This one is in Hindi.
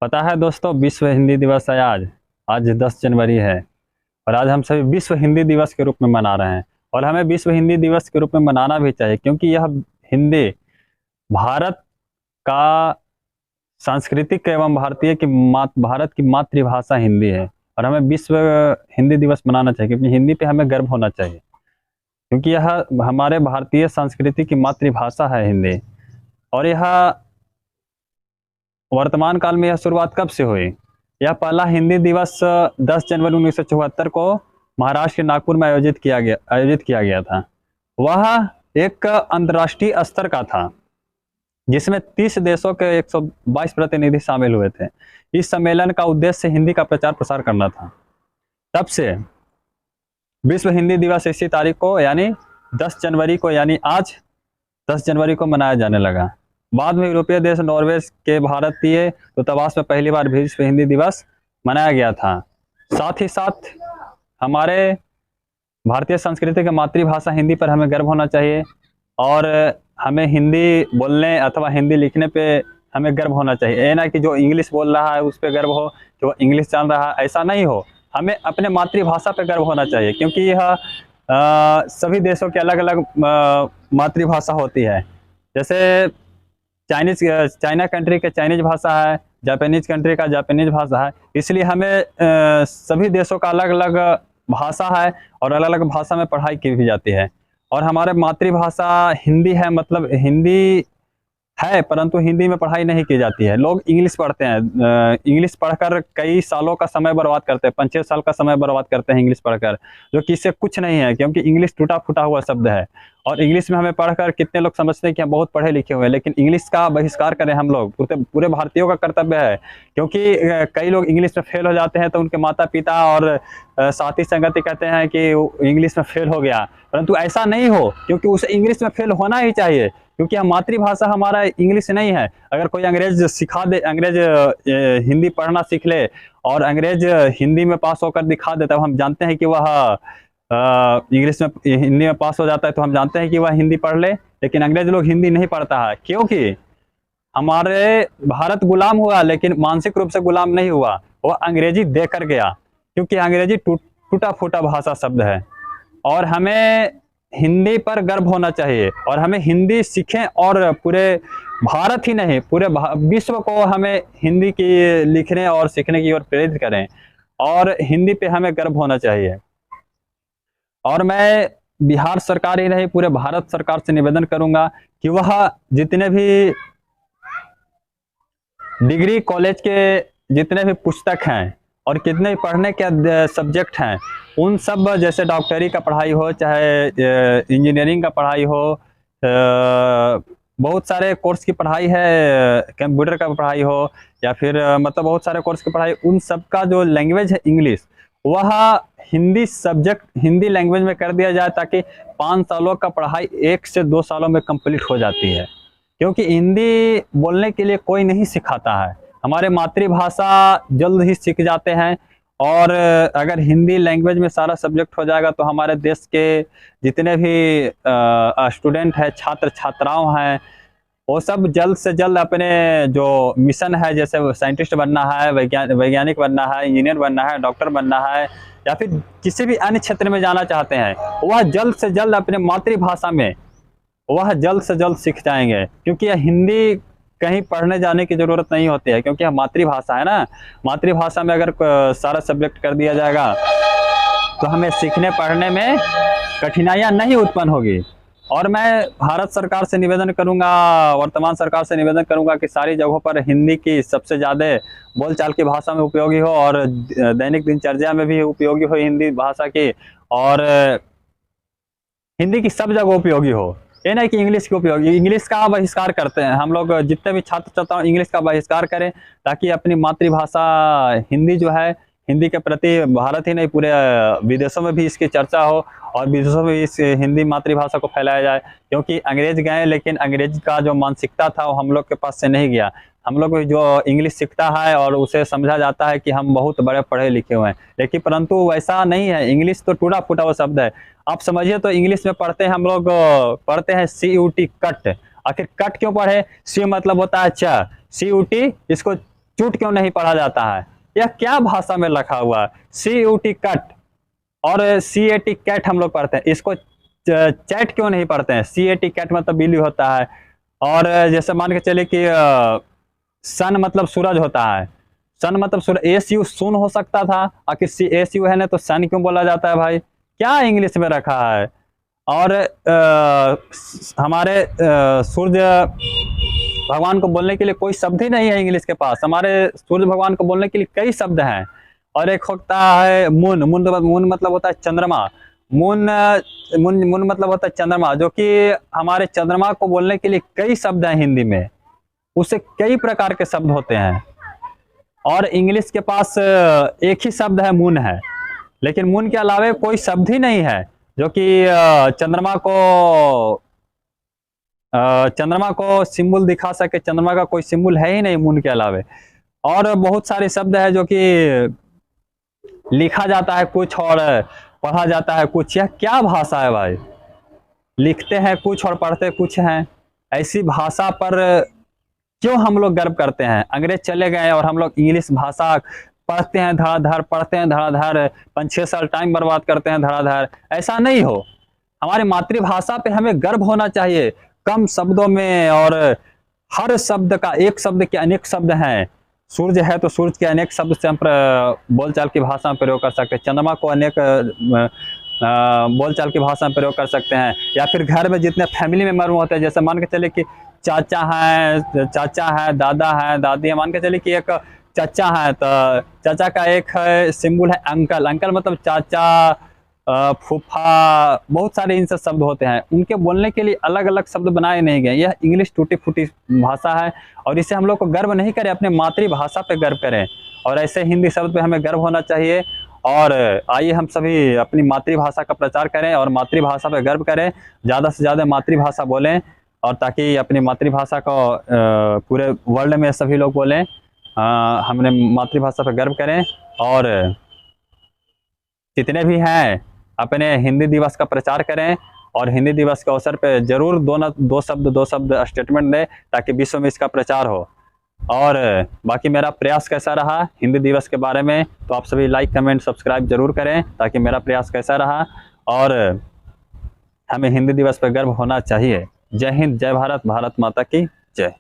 पता है दोस्तों, विश्व हिंदी दिवस है आज। आज 10 जनवरी है और आज हम सभी विश्व हिंदी दिवस के रूप में मना रहे हैं। और हमें विश्व हिंदी दिवस के रूप में मनाना भी चाहिए, क्योंकि यह हिंदी भारत का सांस्कृतिक एवं भारत की मातृभाषा हिंदी है। और हमें विश्व हिंदी दिवस मनाना चाहिए, क्योंकि हिंदी पे हमें गर्व होना चाहिए, क्योंकि यह हमारे भारतीय संस्कृति की मातृभाषा है हिंदी। और यह वर्तमान काल में यह शुरुआत कब से हुई? यह पहला हिंदी दिवस 10 जनवरी 1974 को महाराष्ट्र के नागपुर में आयोजित किया गया था। वह एक अंतर्राष्ट्रीय स्तर का था, जिसमें 30 देशों के 122 प्रतिनिधि शामिल हुए थे। इस सम्मेलन का उद्देश्य हिंदी का प्रचार प्रसार करना था। तब से विश्व हिंदी दिवस इसी तारीख को यानी 10 जनवरी को यानी आज 10 जनवरी को मनाया जाने लगा। बाद में यूरोपीय देश नॉर्वे के भारतीय दूतावास में पहली बार विश्व हिंदी दिवस मनाया गया था। साथ ही साथ हमारे भारतीय संस्कृति की मातृभाषा हिंदी पर हमें गर्व होना चाहिए, और हमें हिंदी बोलने अथवा हिंदी लिखने पे हमें गर्व होना चाहिए। ये ना कि जो इंग्लिश बोल रहा है उस पर गर्व हो, जो इंग्लिश जान रहा है ऐसा नहीं हो। हमें अपने मातृभाषा पे गर्व होना चाहिए, क्योंकि यह सभी देशों की अलग अलग मातृभाषा होती है। जैसे चाइना कंट्री के चाइनीज भाषा है, जापानीज कंट्री का जापानीज भाषा है। इसलिए हमें सभी देशों का अलग अलग भाषा है और अलग अलग भाषा में पढ़ाई की भी जाती है। और हमारे मातृभाषा हिंदी है, मतलब हिंदी है, परंतु हिंदी में पढ़ाई नहीं की जाती है। लोग इंग्लिश पढ़ते हैं, इंग्लिश पढ़कर कई सालों का समय बर्बाद करते हैं, 5-6 साल का समय बर्बाद करते हैं इंग्लिश पढ़कर, जो कि इससे कुछ नहीं है, क्योंकि इंग्लिश टूटा फूटा हुआ शब्द है। और इंग्लिश में हमें पढ़कर कितने लोग समझते हैं कि हम बहुत पढ़े लिखे हुए हैं, लेकिन इंग्लिश का बहिष्कार करें हम लोग। पूरे भारतीयों का कर्तव्य है, क्योंकि कई लोग इंग्लिश में फेल हो जाते हैं तो उनके माता पिता और साथी संगति कहते हैं कि इंग्लिश में फेल हो गया, परंतु ऐसा नहीं हो, क्योंकि उसे इंग्लिश में फेल होना ही चाहिए, क्योंकि हम मातृभाषा हमारा इंग्लिश नहीं है। अगर कोई अंग्रेज सिखा दे, अंग्रेज हिंदी पढ़ना सीख ले और अंग्रेज हिंदी में पास होकर दिखा दे, तब हम जानते हैं कि वह इंग्लिश में हिंदी में पास हो जाता है, तो हम जानते हैं कि वह हिंदी पढ़ ले। लेकिन अंग्रेज लोग हिंदी नहीं पढ़ता है, क्योंकि हमारे भारत गुलाम हुआ, लेकिन मानसिक रूप से गुलाम नहीं हुआ, वह अंग्रेजी देकर गया, क्योंकि अंग्रेजी टूटा फूटा भाषा शब्द है। और हमें हिंदी पर गर्व होना चाहिए, और हमें हिंदी सीखें, और पूरे भारत ही नहीं पूरे विश्व को हमें हिंदी की लिखने और सीखने की ओर प्रेरित करें, और हिंदी पे हमें गर्व होना चाहिए। और मैं बिहार सरकार ही नहीं, पूरे भारत सरकार से निवेदन करूंगा कि वह जितने भी डिग्री कॉलेज के जितने भी पुस्तक हैं और कितने भी पढ़ने के सब्जेक्ट हैं, उन सब, जैसे डॉक्टरी का पढ़ाई हो, चाहे इंजीनियरिंग का पढ़ाई हो, बहुत सारे कोर्स की पढ़ाई है, कंप्यूटर का पढ़ाई हो, या फिर मतलब बहुत सारे कोर्स की पढ़ाई, उन सब का जो लैंग्वेज है इंग्लिश, वह हिंदी लैंग्वेज में कर दिया जाए, ताकि 5 सालों का पढ़ाई 1 से 2 सालों में कंप्लीट हो जाती है। क्योंकि हिंदी बोलने के लिए कोई नहीं सिखाता है, हमारे मातृभाषा जल्द ही सीख जाते हैं। और अगर हिंदी लैंग्वेज में सारा सब्जेक्ट हो जाएगा, तो हमारे देश के जितने भी स्टूडेंट हैं, छात्र छात्राओं हैं, वो सब जल्द से जल्द अपने जो मिशन है, जैसे साइंटिस्ट बनना है, वैज्ञानिक बनना है, इंजीनियर बनना है, डॉक्टर बनना है, या फिर किसी भी अन्य क्षेत्र में जाना चाहते हैं, वह जल्द से जल्द अपने मातृभाषा में वह जल्द से जल्द सीख जाएंगे। क्योंकि यह हिंदी कहीं पढ़ने जाने की जरूरत नहीं होती है, क्योंकि यह मातृभाषा है ना। मातृभाषा में अगर सारा सब्जेक्ट कर दिया जाएगा, तो हमें सीखने पढ़ने में कठिनाइयां नहीं उत्पन्न होगी। और मैं भारत सरकार से निवेदन करूंगा, वर्तमान सरकार से निवेदन करूंगा कि सारी जगहों पर हिंदी की सबसे ज़्यादा बोलचाल की भाषा में उपयोगी हो, और दैनिक दिनचर्या में भी उपयोगी हो हिंदी भाषा की, और हिंदी की सब जगह उपयोगी हो। ये नहीं कि इंग्लिश के उपयोगी। इंग्लिश का बहिष्कार करते हैं हम लोग, जितने भी छात्र छात्राओं इंग्लिश का बहिष्कार करें, ताकि अपनी मातृभाषा हिंदी जो है, हिंदी के प्रति भारत ही नहीं पूरे विदेशों में भी इसकी चर्चा हो, और विदेशों में इस हिंदी मातृभाषा को फैलाया जाए। क्योंकि अंग्रेज गए, लेकिन अंग्रेज का जो मानसिकता था वो हम लोग के पास से नहीं गया। हम लोग जो इंग्लिश सीखता है और उसे समझा जाता है कि हम बहुत बड़े पढ़े लिखे हुए हैं, लेकिन परंतु वैसा नहीं है। इंग्लिश तो टूटा फूटा हुआ शब्द है। आप समझिए, तो इंग्लिश में पढ़ते हैं हम लोग, पढ़ते हैं CUT कट। आखिर कट क्यों पढ़े? सी मतलब होता है अच्छा, CUT इसको चूट क्यों नहीं पढ़ा जाता है? यह क्या भाषा में लिखा हुआ है? CUT कट और CAT कैट हम लोग पढ़ते हैं, इसको चैट क्यों नहीं पढ़ते हैं? CAT कैट मतलब बिल्ली होता है। और जैसे मान के चले कि सन मतलब सूरज होता है, सन मतलब सूरज, SU सुन हो सकता था, आखिर SU है ना, तो सन क्यों बोला जाता है भाई? क्या इंग्लिश में रखा है? और हमारे सूर्य भगवान को बोलने के लिए कोई शब्द ही नहीं है इंग्लिश के पास। हमारे सूर्य भगवान को बोलने के लिए कई शब्द हैं। और एक होता है मून, मून मतलब होता है चंद्रमा। मून मून मून मतलब होता है चंद्रमा, जो कि हमारे चंद्रमा को बोलने के लिए कई शब्द हैं हिंदी में, उससे कई प्रकार के शब्द होते हैं। और इंग्लिश के पास एक ही शब्द है, मून है, लेकिन मून के अलावे कोई शब्द ही नहीं है जो कि चंद्रमा को सिंबल दिखा सके। चंद्रमा का कोई सिंबल है ही नहीं मून के अलावे। और बहुत सारे शब्द है जो कि लिखा जाता है कुछ और पढ़ा जाता है कुछ। यह क्या भाषा है भाई? लिखते हैं कुछ और पढ़ते कुछ हैं। ऐसी भाषा पर क्यों हम लोग गर्व करते हैं? अंग्रेज चले गए और हम लोग इंग्लिश भाषा पढ़ते हैं धड़ाधड़, पढ़ते हैं धड़ाधड़, 5-6 साल टाइम बर्बाद करते हैं धड़ाधड़। ऐसा नहीं हो, हमारी मातृभाषा पे हमें गर्व होना चाहिए, कम शब्दों में। और हर शब्द का, एक शब्द के अनेक शब्द हैं। सूर्य है तो सूर्य के अनेक शब्द से हम बोलचाल की भाषा में प्रयोग कर सकते हैं। चंद्रमा को अनेक बोलचाल की भाषा में प्रयोग कर सकते हैं। या फिर घर में जितने फैमिली मेम्बर होते हैं, जैसे मान के चले कि चाचा है, दादा है, दादी है। मान के चले कि एक चाचा है, तो चाचा का एक है सिंबल है अंकल। अंकल मतलब चाचा, फूफा, बहुत सारे इनसे शब्द होते हैं। उनके बोलने के लिए अलग अलग शब्द बनाए नहीं गए। यह इंग्लिश टूटी फूटी भाषा है और इसे हम लोग को गर्व नहीं करें, अपने मातृभाषा पे गर्व करें। और ऐसे हिंदी शब्द पे हमें गर्व होना चाहिए। और आइए हम सभी अपनी मातृभाषा का प्रचार करें और मातृभाषा पे गर्व करें, ज़्यादा से ज़्यादा मातृभाषा बोलें, और ताकि अपनी मातृभाषा को पूरे वर्ल्ड में सभी लोग बोलें। हमने मातृभाषा पर गर्व करें। और जितने भी हैं अपने हिंदी दिवस का प्रचार करें, और हिंदी दिवस के अवसर पे जरूर दो शब्द स्टेटमेंट दें, ताकि विश्व में इसका प्रचार हो। और बाकी मेरा प्रयास कैसा रहा हिंदी दिवस के बारे में, तो आप सभी लाइक, कमेंट, सब्सक्राइब जरूर करें, ताकि मेरा प्रयास कैसा रहा। और हमें हिंदी दिवस पर गर्व होना चाहिए। जय हिंद, जय भारत, भारत माता की जय।